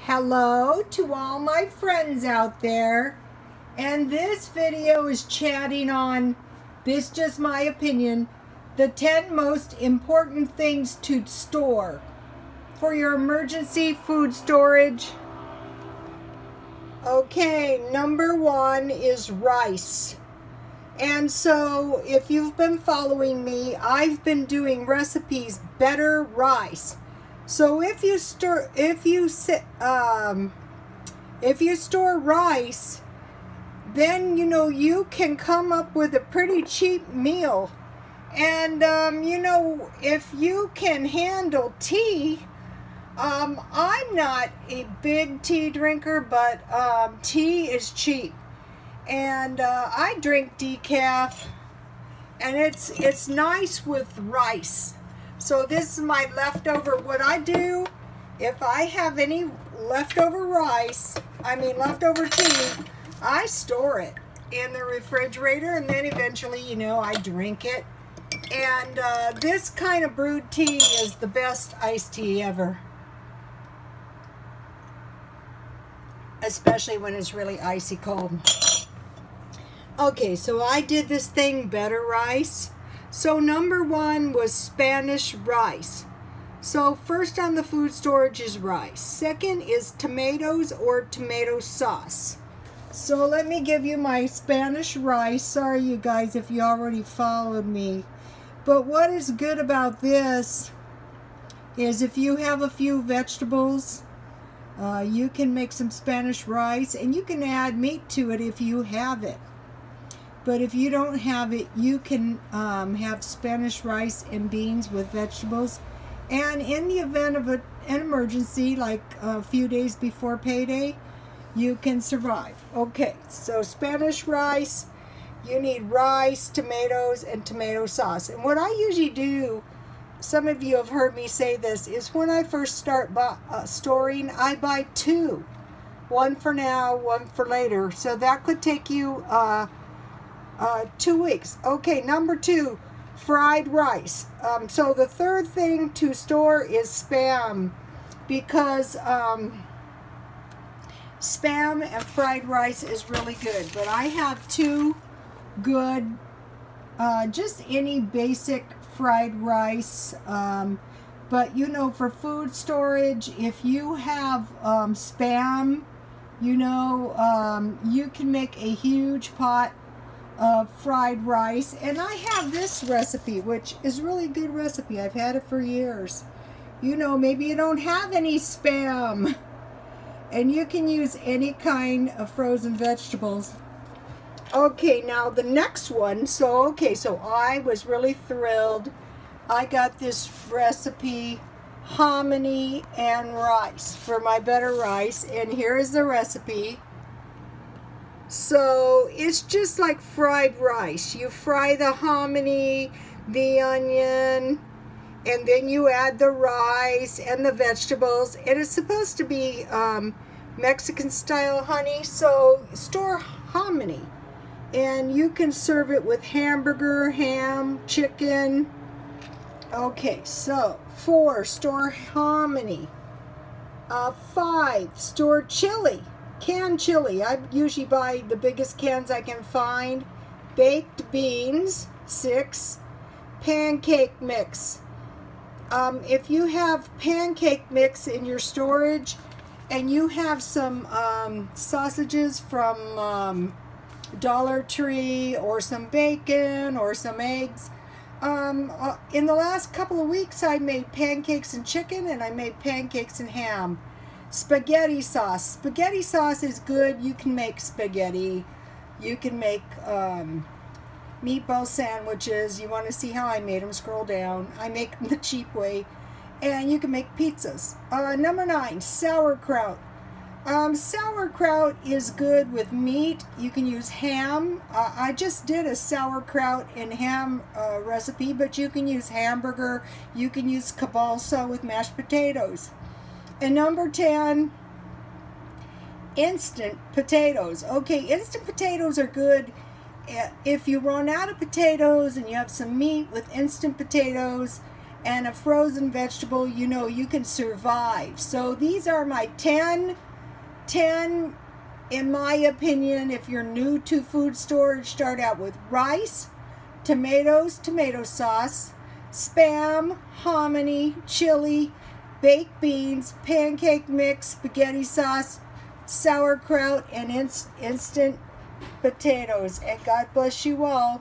Hello to all my friends out there, and this video is chatting on, this is just my opinion, the 10 most important things to store for your emergency food storage. Okay, number one is rice. And so if you've been following me, I've been doing recipes better rice. So if you store rice, then you can come up with a pretty cheap meal. And if you can handle tea, I'm not a big tea drinker, but tea is cheap, and I drink decaf, and it's nice with rice. So this is my leftover. What I do, if I have any leftover rice, leftover tea, I store it in the refrigerator, and then eventually, I drink it. And this kind of brewed tea is the best iced tea ever. Especially when it's really icy cold. Okay, so I did this thing better rice. So number one was Spanish rice. So first on the food storage is rice. Second is tomatoes or tomato sauce. So let me give you my Spanish rice. Sorry you guys if you already followed me. But what is good about this is if you have a few vegetables, you can make some Spanish rice, and you can add meat to it if you have it. But if you don't have it, you can have Spanish rice and beans with vegetables. And in the event of an emergency, like a few days before payday, you can survive. Okay, so Spanish rice, you need rice, tomatoes, and tomato sauce. And what I usually do, some of you have heard me say this, is when I first start storing, I buy two. One for now, one for later. So that could take you 2 weeks. Okay, number two, fried rice. So the third thing to store is Spam, because Spam and fried rice is really good. But I have two good, just any basic fried rice. But for food storage, if you have Spam, you can make a huge pot of fried rice. And I have this recipe, which is really good recipe. I've had it for years. Maybe you don't have any Spam, and you can use any kind of frozen vegetables. Okay, now the next one, so I was really thrilled. I got this recipe, hominy and rice, for my better rice, and here is the recipe. So it's just like fried rice. You fry the hominy, the onion, and then you add the rice and the vegetables, and it's supposed to be Mexican style honey, so store hominy. And you can serve it with hamburger, ham, chicken. Okay, so 4, store hominy. 5, store chili, canned chili. I usually buy the biggest cans I can find. Baked beans. 6, pancake mix. If you have pancake mix in your storage, and you have some sausages from Dollar Tree, or some bacon, or some eggs. In the last couple of weeks, I made pancakes and chicken, and I made pancakes and ham. Spaghetti sauce. Spaghetti sauce is good. You can make spaghetti. You can make meatball sandwiches. You want to see how I made them? Scroll down. I make them the cheap way. And you can make pizzas. Number 9, sauerkraut. Sauerkraut is good with meat. You can use ham. I just did a sauerkraut and ham recipe, but you can use hamburger. You can use kielbasa with mashed potatoes. And number 10, instant potatoes. Okay, instant potatoes are good. If you run out of potatoes and you have some meat with instant potatoes, and a frozen vegetable, you know, you can survive. So these are my 10, in my opinion, if you're new to food storage, start out with rice, tomatoes, tomato sauce, Spam, hominy, chili, baked beans, pancake mix, spaghetti sauce, sauerkraut, and instant potatoes. And God bless you all.